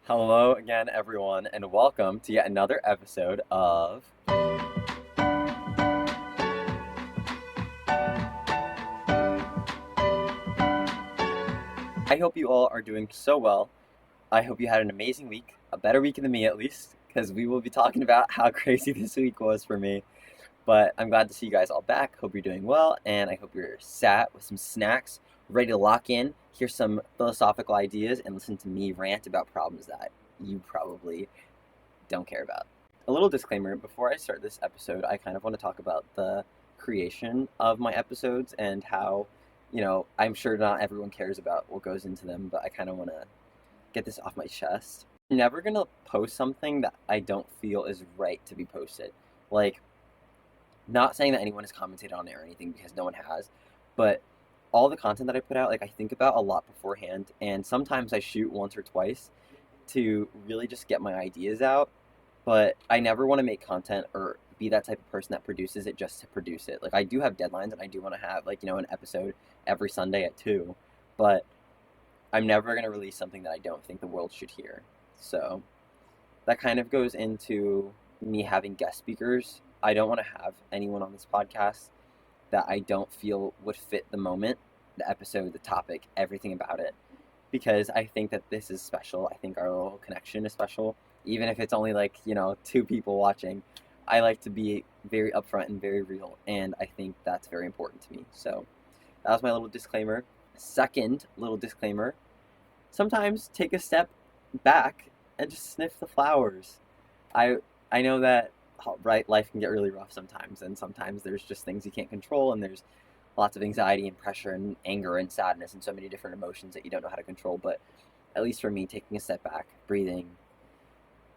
Hello again, everyone, and welcome to yet another episode of. I hope you all are doing so well. I hope you had an amazing week, a better week than me at least, because we will be talking about how crazy this week was for me. But I'm glad to see you guys all back. Hope you're doing well, and I hope you're sat with some snacks, ready to lock in, hear some philosophical ideas, and listen to me rant about problems that you probably don't care about. A little disclaimer before I start this episode, I kind of want to talk about the creation of my episodes and how, I'm sure not everyone cares about what goes into them, but I kind of want to get this off my chest. I'm never going to post something that I don't feel is right to be posted. Like, not saying that anyone has commented on it or anything because no one has, but all the content that I put out, like, I think about a lot beforehand, and sometimes I shoot once or twice to really just get my ideas out, but I never want to make content or be that type of person that produces it just to produce it. Like, I do have deadlines and I do want to have, like, an episode every Sunday at 2, but I'm never going to release something that I don't think the world should hear. So that kind of goes into me having guest speakers. I don't want to have anyone on this podcast that I don't feel would fit the moment, the episode, the topic, everything about it, because I think that this is special. I think our little connection is special, even if it's only like, two people watching. I like to be very upfront and very real, and I think that's very important to me. So that was my little disclaimer. Second little disclaimer, sometimes take a step back and just sniff the flowers. I I know that right, life can get really rough sometimes, and sometimes there's just things you can't control, and there's lots of anxiety and pressure and anger and sadness and so many different emotions that you don't know how to control. But at least for me, taking a step back, breathing,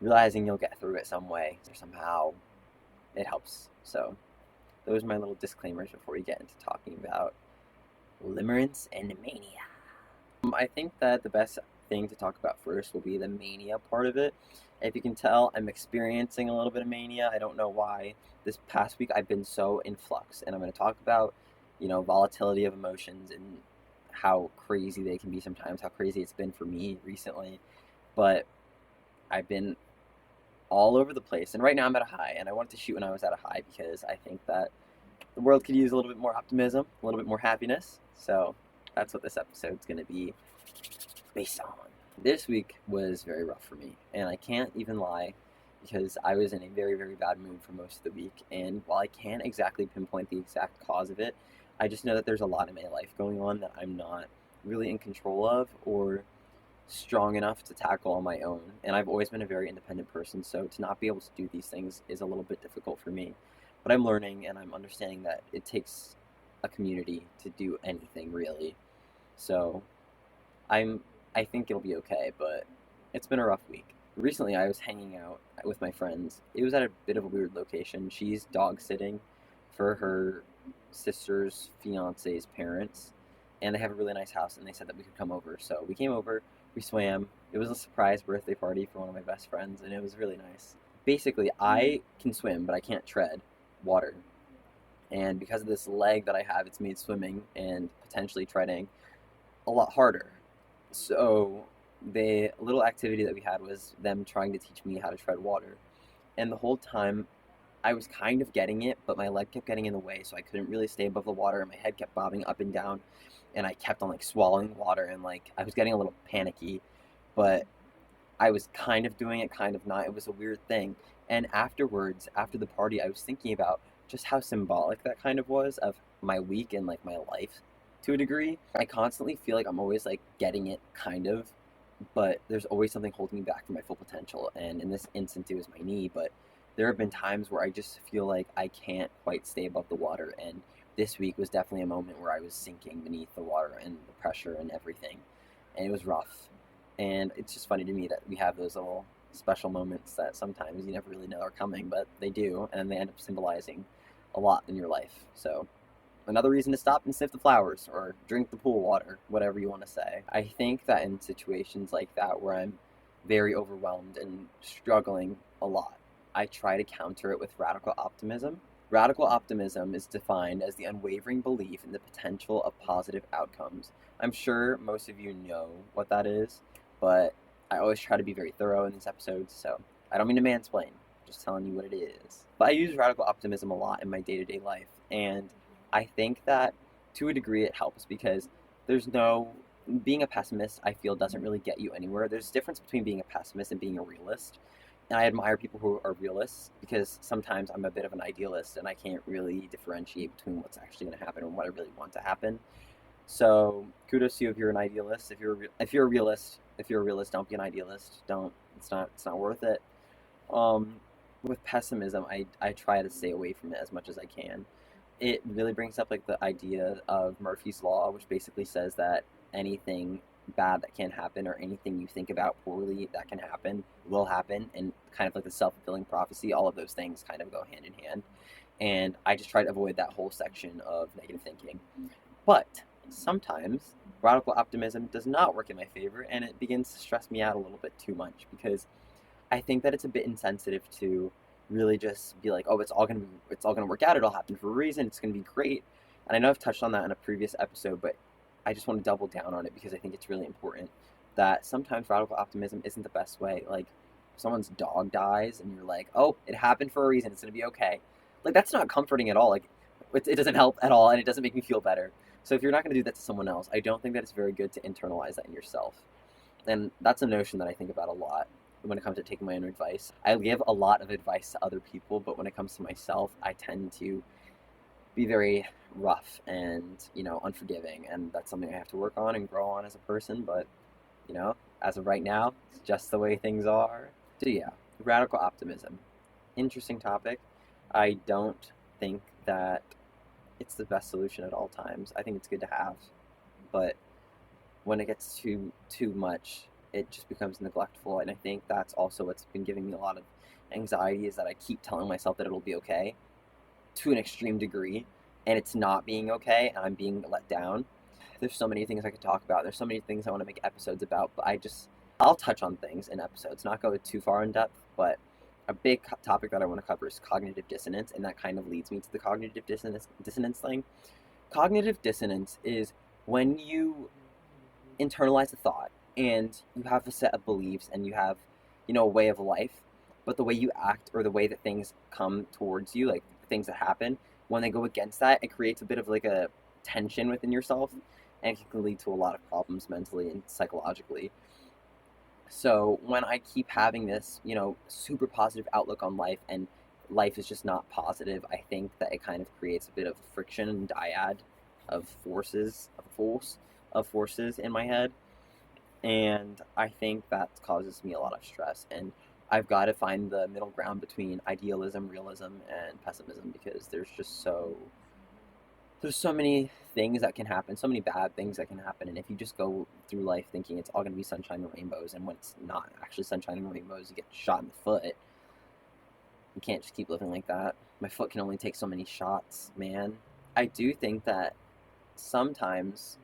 realizing you'll get through it some way or somehow, it helps. So those are my little disclaimers before we get into talking about Limerence and Mania. I think that the best thing to talk about first will be the mania part of it. If you can tell, I'm experiencing a little bit of mania. I don't know why. This past week, I've been so in flux, and I'm going to talk about, volatility of emotions and how crazy they can be sometimes, how crazy it's been for me recently. But I've been all over the place, and right now I'm at a high, and I wanted to shoot when I was at a high because I think that the world could use a little bit more optimism, a little bit more happiness. So that's what this episode's going to be based on. This week was very rough for me, and I can't even lie because I was in a very, very bad mood for most of the week. And while I can't exactly pinpoint the exact cause of it, I just know that there's a lot in my life going on that I'm not really in control of or strong enough to tackle on my own. And I've always been a very independent person, so to not be able to do these things is a little bit difficult for me. But I'm learning and I'm understanding that it takes a community to do anything really. So I'm I think it'll be okay, but it's been a rough week. Recently, I was hanging out with my friends. It was at a bit of a weird location. She's dog sitting for her sister's fiance's parents, and they have a really nice house, and they said that we could come over. So we came over, we swam. It was a surprise birthday party for one of my best friends, and it was really nice. Basically, I can swim, but I can't tread water. And because of this leg that I have, it's made swimming and potentially treading a lot harder. So the little activity that we had was them trying to teach me how to tread water. And the whole time I was kind of getting it, but my leg kept getting in the way, so I couldn't really stay above the water and my head kept bobbing up and down and I kept on like swallowing water and like I was getting a little panicky, but I was kind of doing it, kind of not. It was a weird thing. And afterwards, after the party, I was thinking about just how symbolic that kind of was of my week and like my life to a degree. I constantly feel like I'm always like getting it kind of, but there's always something holding me back from my full potential. And in this instance, it was my knee, but there have been times where I just feel like I can't quite stay above the water. And this week was definitely a moment where I was sinking beneath the water and the pressure and everything. And it was rough. And it's just funny to me that we have those little special moments that sometimes you never really know are coming, but they do, and they end up symbolizing a lot in your life. So another reason to stop and sniff the flowers or drink the pool water, whatever you want to say. I think that in situations like that where I'm very overwhelmed and struggling a lot, I try to counter it with radical optimism. Radical optimism is defined as the unwavering belief in the potential of positive outcomes. I'm sure most of you know what that is, but I always try to be very thorough in these episodes, so I don't mean to mansplain, just telling you what it is. But I use radical optimism a lot in my day-to-day life, and I think that to a degree it helps because there's no being a pessimist, I feel, doesn't really get you anywhere. There's a difference between being a pessimist and being a realist. And I admire people who are realists because sometimes I'm a bit of an idealist and I can't really differentiate between what's actually going to happen and what I really want to happen. So kudos to you if you're an idealist. If you're a realist, don't be an idealist. Don't. It's not worth it. Um, with pessimism, I try to stay away from it as much as I can. It really brings up like the idea of Murphy's Law, which basically says that anything bad that can happen or anything you think about poorly that can happen will happen, and kind of like the self-fulfilling prophecy, all of those things kind of go hand in hand. And I just try to avoid that whole section of negative thinking. But sometimes radical optimism does not work in my favor, and it begins to stress me out a little bit too much because I think that it's a bit insensitive to really just be like, oh, it's all gonna work out. It'll happen for a reason. It's gonna be great. And I know I've touched on that in a previous episode, but I just want to double down on it because I think it's really important that sometimes radical optimism isn't the best way. Like, if someone's dog dies and you're like, oh, it happened for a reason. It's gonna be okay. Like, that's not comforting at all. Like, it doesn't help at all, and it doesn't make me feel better. So if you're not gonna do that to someone else, I don't think that it's very good to internalize that in yourself. And that's a notion that I think about a lot when it comes to taking my own advice. I give a lot of advice to other people, but when it comes to myself, I tend to be very rough and, unforgiving. And that's something I have to work on and grow on as a person. But, as of right now, it's just the way things are. So, yeah, radical optimism. Interesting topic. I don't think that it's the best solution at all times. I think it's good to have, but when it gets too much, it just becomes neglectful. And I think that's also what's been giving me a lot of anxiety, is that I keep telling myself that it'll be okay to an extreme degree, and it's not being okay, and I'm being let down. There's so many things I could talk about. There's so many things I want to make episodes about, but I'll touch on things in episodes, not go too far in depth. But a big topic that I want to cover is cognitive dissonance, and that kind of leads me to the cognitive dissonance thing. Cognitive dissonance is when you internalize a thought and you have a set of beliefs and you have, a way of life, but the way you act or the way that things come towards you, like things that happen, when they go against that, it creates a bit of like a tension within yourself, and it can lead to a lot of problems mentally and psychologically. So when I keep having this, super positive outlook on life, and life is just not positive, I think that it kind of creates a bit of friction and dyad of forces in my head. And I think that causes me a lot of stress. And I've got to find the middle ground between idealism, realism, and pessimism, because there's so many things that can happen, so many bad things that can happen. And if you just go through life thinking it's all going to be sunshine and rainbows, and when it's not actually sunshine and rainbows, you get shot in the foot. You can't just keep living like that. My foot can only take so many shots, man. I do think that sometimes,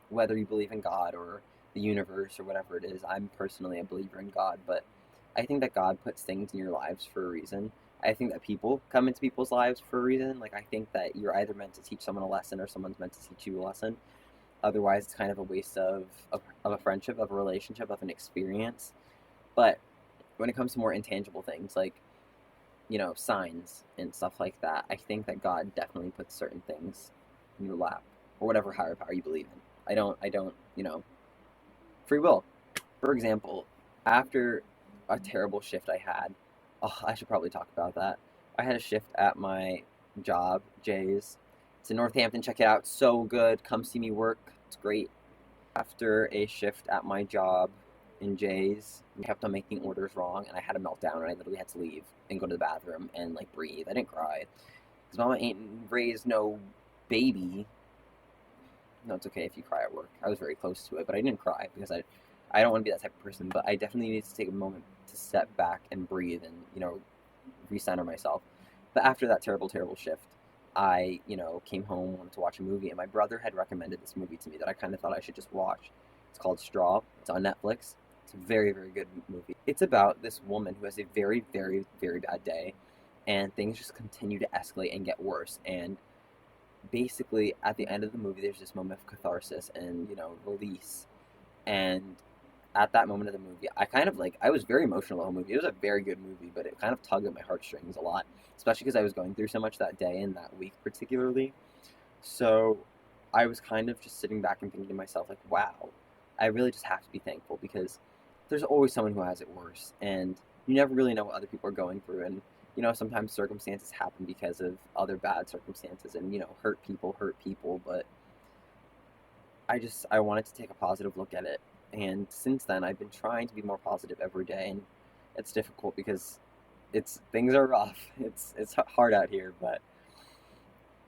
whether you believe in God or the universe or whatever it is, I'm personally a believer in God, but I think that God puts things in your lives for a reason. I think that people come into people's lives for a reason. Like, I think that you're either meant to teach someone a lesson or someone's meant to teach you a lesson. Otherwise, it's kind of a waste of a friendship, of a relationship, of an experience. But when it comes to more intangible things, like, signs and stuff like that, I think that God definitely puts certain things in your lap, or whatever higher power you believe in. I don't, free will. For example, after a terrible shift I had, oh, I should probably talk about that. I had a shift at my job, Jay's. It's in Northampton. Check it out. It's so good. Come see me work. It's great. After a shift at my job in Jay's, we kept on making orders wrong, and I had a meltdown, and I literally had to leave and go to the bathroom and like breathe. I didn't cry because Mama ain't raised no baby. No, it's okay if you cry at work. I was very close to it, but I didn't cry because I don't want to be that type of person. But I definitely need to take a moment to step back and breathe and recenter myself. But after that terrible, terrible shift, I came home, wanted to watch a movie, and my brother had recommended this movie to me that I kind of thought I should just watch. It's called Straw. It's on Netflix. It's a very, very good movie. It's about this woman who has a very, very, very bad day, and things just continue to escalate and get worse. And basically, at the end of the movie, there's this moment of catharsis and release. And at that moment of the movie, I kind of I was very emotional the whole movie. It was a very good movie, but it kind of tugged at my heartstrings a lot, especially because I was going through so much that day and that week particularly. So I was kind of just sitting back and thinking to myself, like, wow, I really just have to be thankful because there's always someone who has it worse, and you never really know what other people are going through. And, sometimes circumstances happen because of other bad circumstances, and, hurt people, but I wanted to take a positive look at it. And since then, I've been trying to be more positive every day, and it's difficult because things are rough. It's hard out here, but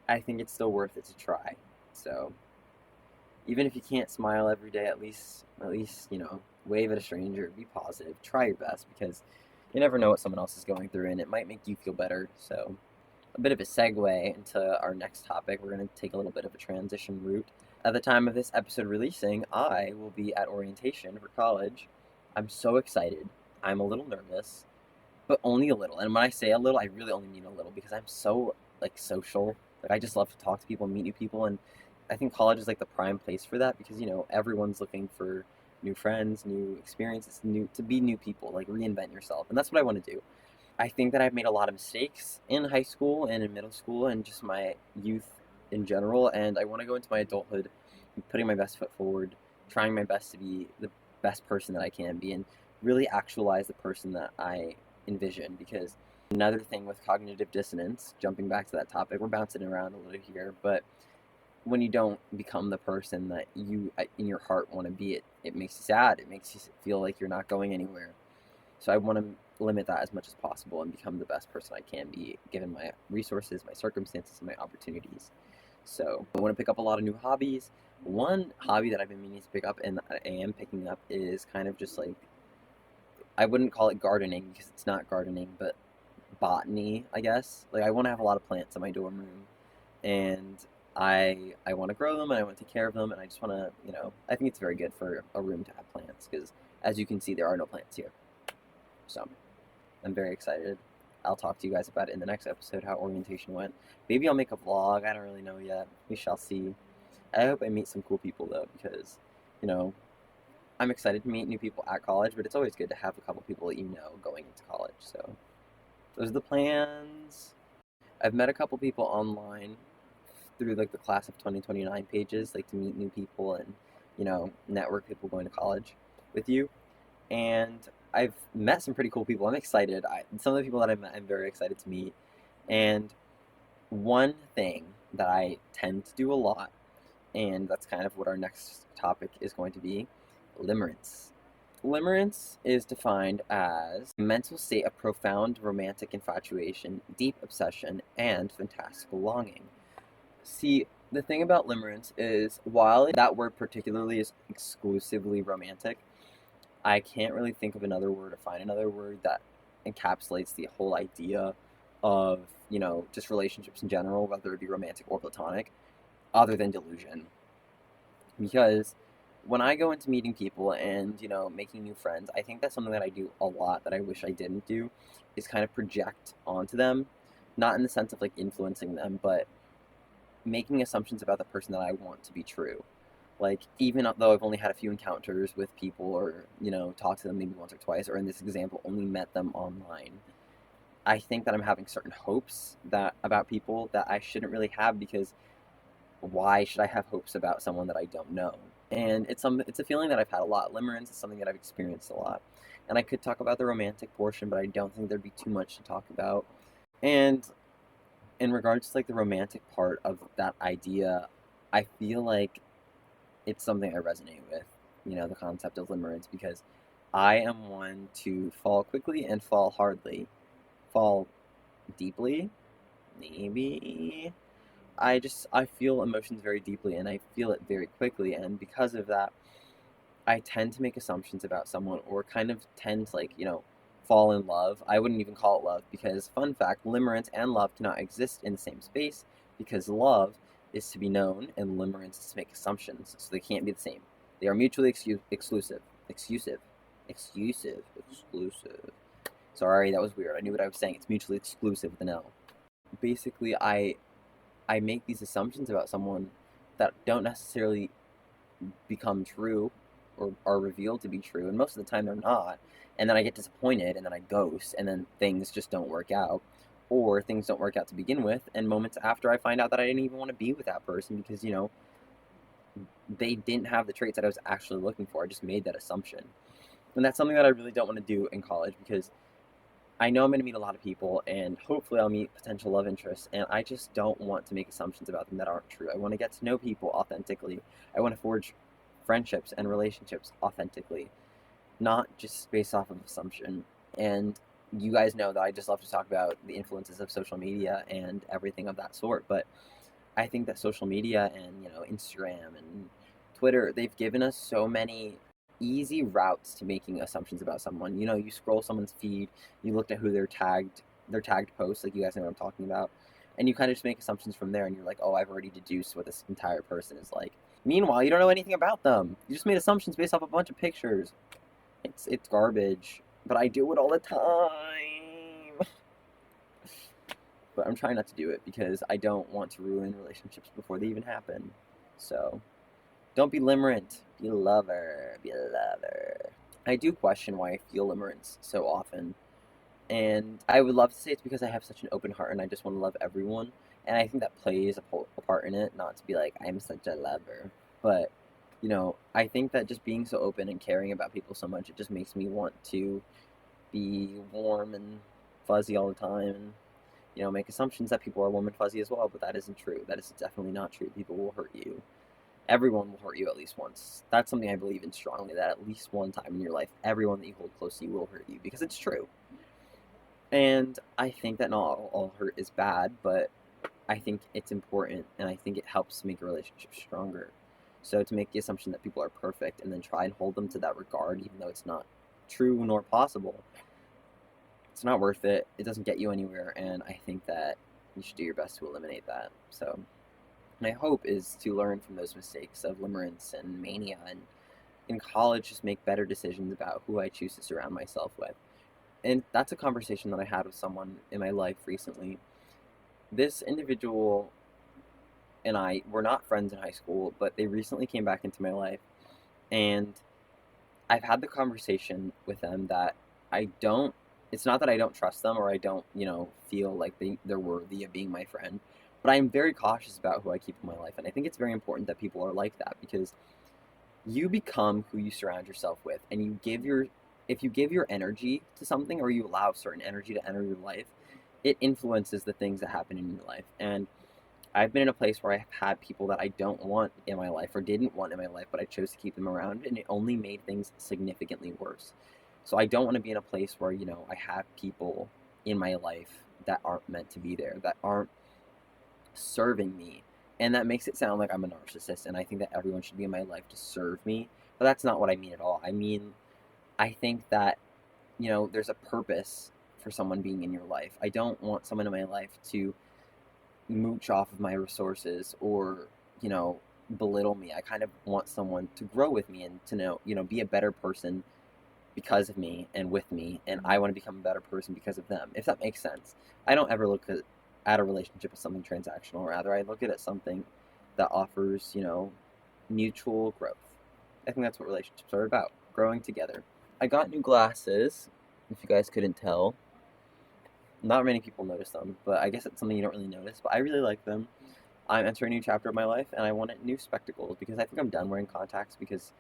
I think it's still worth it to try. So even if you can't smile every day, at least wave at a stranger, be positive, try your best because you never know what someone else is going through, and it might make you feel better. So a bit of a segue into our next topic. We're going to take a little bit of a transition route. At the time of this episode releasing, I will be at orientation for college. I'm so excited. I'm a little nervous, but only a little. And when I say a little, I really only mean a little because I'm so social. Like I just love to talk to people, meet new people, and I think college is like the prime place for that because everyone's looking for new friends, new experiences, to be new people, like reinvent yourself, and that's what I want to do. I think that I've made a lot of mistakes in high school and in middle school and just my youth in general, and I want to go into my adulthood putting my best foot forward, trying my best to be the best person that I can be, and really actualize the person that I envision. Because another thing with cognitive dissonance, jumping back to that topic, we're bouncing around a little here, but when you don't become the person that you in your heart want to be, it makes you sad. It makes you feel like you're not going anywhere. So I want to limit that as much as possible and become the best person I can be given my resources, my circumstances, and my opportunities. So I want to pick up a lot of new hobbies. One hobby that I've been meaning to pick up and I am picking up is kind of just I wouldn't call it gardening because it's not gardening, but botany, I guess. Like I want to have a lot of plants in my dorm room, and I want to grow them and I want to take care of them, and I just want to, I think it's very good for a room to have plants because as you can see, there are no plants here. So I'm very excited. I'll talk to you guys about it in the next episode, how orientation went. Maybe I'll make a vlog. I don't really know yet. We shall see. I hope I meet some cool people, though, because, I'm excited to meet new people at college, but it's always good to have a couple people that you know going into college. So those are the plans. I've met a couple people online through, the class of 2029 pages, to meet new people and, network people going to college with you. And I've met some pretty cool people. I'm excited. Some of the people that I've met, I'm very excited to meet. And one thing that I tend to do a lot, and that's kind of what our next topic is going to be, limerence. Limerence is defined as a mental state of profound romantic infatuation, deep obsession, and fantastical longing. See, the thing about limerence is, while that word particularly is exclusively romantic, I can't really think of another word or find another word that encapsulates the whole idea of, just relationships in general, whether it be romantic or platonic, other than delusion. Because when I go into meeting people and, making new friends, I think that's something that I do a lot that I wish I didn't do, is kind of project onto them, not in the sense of influencing them, but making assumptions about the person that I want to be true. Even though I've only had a few encounters with people or, talked to them maybe once or twice, or in this example, only met them online, I think that I'm having certain hopes about people that I shouldn't really have because why should I have hopes about someone that I don't know? And it's a feeling that I've had a lot. Limerence is something that I've experienced a lot. And I could talk about the romantic portion, but I don't think there'd be too much to talk about. And in regards to the romantic part of that idea, I feel like it's something I resonate with, the concept of limerence, because I am one to fall quickly and fall hardly. Fall deeply, maybe. I feel emotions very deeply and I feel it very quickly, and because of that, I tend to make assumptions about someone or kind of tend to fall in love. I wouldn't even call it love because, fun fact, limerence and love cannot exist in the same space because love is to be known and limerence is to make assumptions, so they can't be the same. They are mutually exclusive. Exclusive. Sorry, that was weird. I knew what I was saying. It's mutually exclusive with an L. Basically, I make these assumptions about someone that don't necessarily become true or are revealed to be true, and most of the time they're not. And then I get disappointed, and then I ghost, and then things just don't work out, or things don't work out to begin with. And moments after, I find out that I didn't even want to be with that person because they didn't have the traits that I was actually looking for. I just made that assumption, and that's something that I really don't want to do in college because I know I'm going to meet a lot of people, and hopefully I'll meet potential love interests, and I just don't want to make assumptions about them that aren't true. I want to get to know people authentically. I want to forge friendships and relationships authentically, not just based off of assumption. And you guys know that I just love to talk about the influences of social media and everything of that sort, but I think that social media and, Instagram and Twitter, they've given us so many easy routes to making assumptions about someone. You scroll someone's feed, you look at who their tagged posts, like you guys know what I'm talking about, and you kind of just make assumptions from there, and you're like, oh, I've already deduced what this entire person is like. Meanwhile, you don't know anything about them. You just made assumptions based off a bunch of pictures. It's garbage, but I do it all the time. But I'm trying not to do it because I don't want to ruin relationships before they even happen. So, don't be limerent. Be a lover. Be a lover. I do question why I feel limerence so often. And I would love to say it's because I have such an open heart and I just want to love everyone. And I think that plays a part in it, not to be like, I'm such a lover. But, I think that just being so open and caring about people so much, it just makes me want to be warm and fuzzy all the time. And, make assumptions that people are warm and fuzzy as well, but that isn't true. That is definitely not true. People will hurt you. Everyone will hurt you at least once. That's something I believe in strongly, that at least one time in your life, everyone that you hold close to you will hurt you, because it's true. And I think that not all hurt is bad, but I think it's important, and I think it helps make a relationship stronger. So to make the assumption that people are perfect and then try and hold them to that regard, even though it's not true nor possible, it's not worth it. It doesn't get you anywhere, and I think that you should do your best to eliminate that. So my hope is to learn from those mistakes of Limerence and Mania, and in college just make better decisions about who I choose to surround myself with. And that's a conversation that I had with someone in my life recently. This individual and I were not friends in high school, but they recently came back into my life, and I've had the conversation with them that I don't it's not that I don't trust them or I don't, feel like they're worthy of being my friend, but I'm very cautious about who I keep in my life. And I think it's very important that people are like that, because you become who you surround yourself with, and if you give your energy to something, or you allow certain energy to enter your life, it influences the things that happen in your life. And I've been in a place where I've had people that I don't want in my life or didn't want in my life, but I chose to keep them around, and it only made things significantly worse. So I don't want to be in a place where, I have people in my life that aren't meant to be there, that aren't serving me. And that makes it sound like I'm a narcissist, and I think that everyone should be in my life to serve me. But that's not what I mean at all. I mean, I think that, there's a purpose for someone being in your life. I don't want someone in my life to mooch off of my resources or, you know, belittle me. I kind of want someone to grow with me and to be a better person because of me and with me, and I want to become a better person because of them, if that makes sense. I don't ever look at a relationship as something transactional. Rather, I look at it as something that offers, mutual growth. I think that's what relationships are about, growing together. I got new glasses, if you guys couldn't tell. Not many people notice them, but I guess it's something you don't really notice, but I really like them. I'm entering a new chapter of my life, and I wanted new spectacles because I think I'm done wearing contacts, because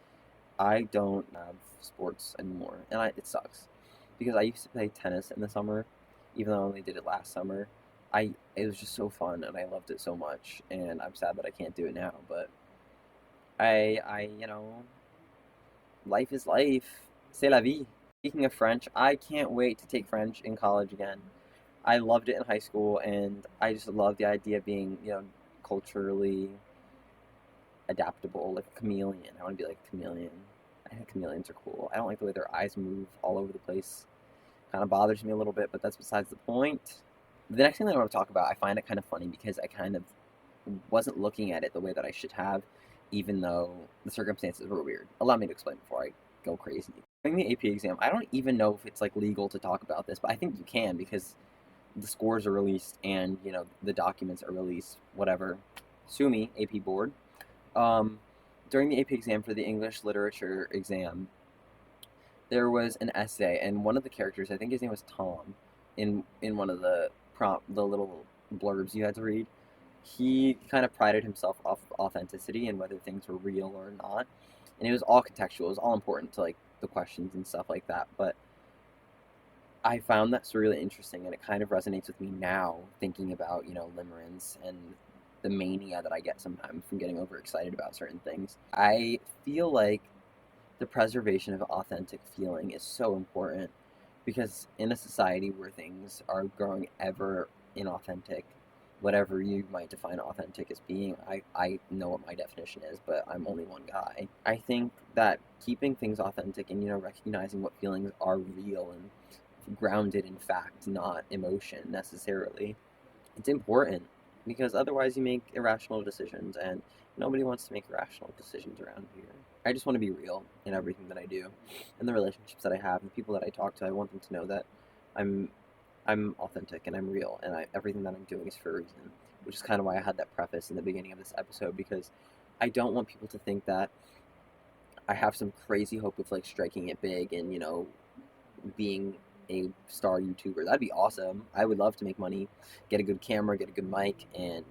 I don't have sports anymore, and it sucks, because I used to play tennis in the summer, even though I only did it last summer. It was just so fun, and I loved it so much, and I'm sad that I can't do it now. But life is life. C'est la vie. Speaking of French, I can't wait to take French in college again. I loved it in high school, and I just love the idea of being, culturally adaptable, like a chameleon. I want to be like a chameleon. I think chameleons are cool. I don't like the way their eyes move all over the place. Kind of bothers me a little bit, but that's besides the point. The next thing that I want to talk about, I find it kind of funny because I kind of wasn't looking at it the way that I should have, even though the circumstances were weird. Allow me to explain before I go crazy. During the AP exam, I don't even know if it's like legal to talk about this, but I think you can, because the scores are released and the documents are released. Whatever. Sue me, AP board. Um, during the AP exam for the English literature exam, there was an essay, and one of the characters, I think his name was Tom, in one of the little blurbs you had to read, he kind of prided himself off authenticity and whether things were real or not, and it was all contextual. It was all important to like the questions and stuff like that. But I found that really interesting, and it kind of resonates with me now, thinking about Limerence and the mania that I get sometimes from getting overexcited about certain things. I feel like the preservation of authentic feeling is so important because in a society where things are growing ever inauthentic, whatever you might define authentic as being, I know what my definition is, but I'm only one guy. I think that keeping things authentic and recognizing what feelings are real and grounded in fact, not emotion necessarily, it's important because otherwise you make irrational decisions, and nobody wants to make irrational decisions around here. I just want to be real in everything that I do, and the relationships that I have, and the people that I talk to. I want them to know that I'm I'm authentic and I'm real, and everything that I'm doing is for a reason. Which is kind of why I had that preface in the beginning of this episode, because I don't want people to think that I have some crazy hope of like striking it big and being a star YouTuber. That'd be awesome. I would love to make money, get a good camera, get a good mic, and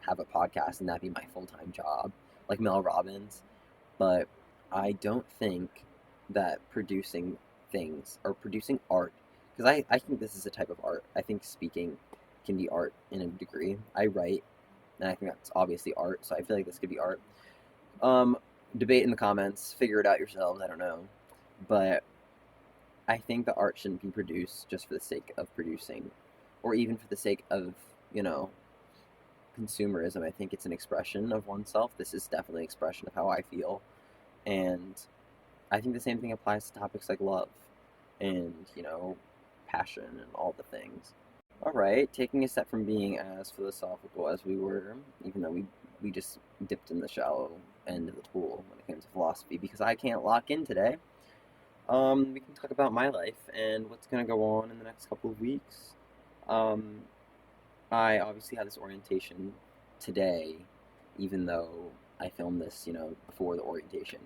have a podcast, and that'd be my full time job, like Mel Robbins. But I don't think that producing things or producing art, because I think this is a type of art. I think speaking can be art in a degree. I write, and I think that's obviously art, so I feel like this could be art. Um, Debate in the comments, figure it out yourselves. I don't know, but I think the art shouldn't be produced just for the sake of producing, or even for the sake of you know consumerism. I think it's an expression of oneself. This is definitely an expression of how I feel, and I think the same thing applies to topics like love and passion and all the things. All right, taking a step from being as philosophical as we were, even though we just dipped in the shallow end of the pool when it came to philosophy, because I can't lock in today. We can talk about my life and what's gonna go on in the next couple of weeks. Um, I obviously had this orientation today, even though I filmed this, before the orientation.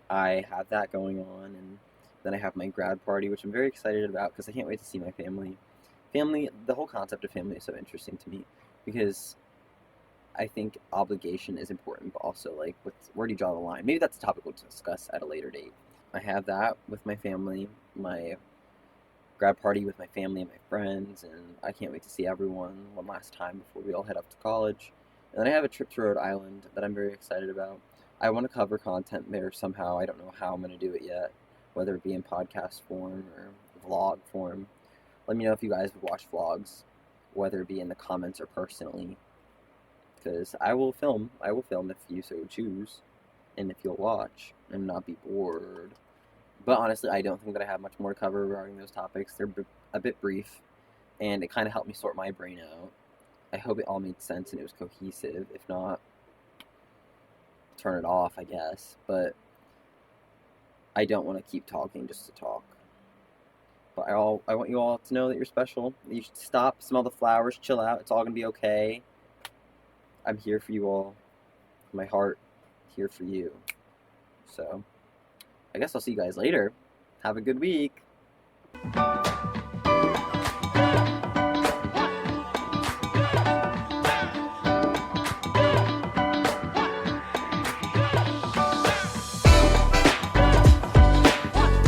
I have that going on, and then I have my grad party, which I'm very excited about because I can't wait to see my family. The whole concept of family is so interesting to me because I think obligation is important, but also like, where do you draw the line? Maybe that's a topic we'll discuss at a later date. I have that with my family, my grad party with my family and my friends, and I can't wait to see everyone one last time before we all head off to college. And then I have a trip to Rhode Island that I'm very excited about. I want to cover content there somehow. I don't know how I'm going to do it yet, whether it be in podcast form or vlog form. Let me know if you guys would watch vlogs, whether it be in the comments or personally, because I will film. I will film if you so choose, and if you'll watch and not be bored. But honestly, I don't think that I have much more to cover regarding those topics. They're a bit brief, and it kind of helped me sort my brain out. I hope it all made sense and it was cohesive. If not, turn it off, I guess. But I don't want to keep talking just to talk. But I want you all to know that you're special. You should stop, smell the flowers, chill out. It's all going to be okay. I'm here for you all. My heart, here for you. So, I guess I'll see you guys later. Have a good week.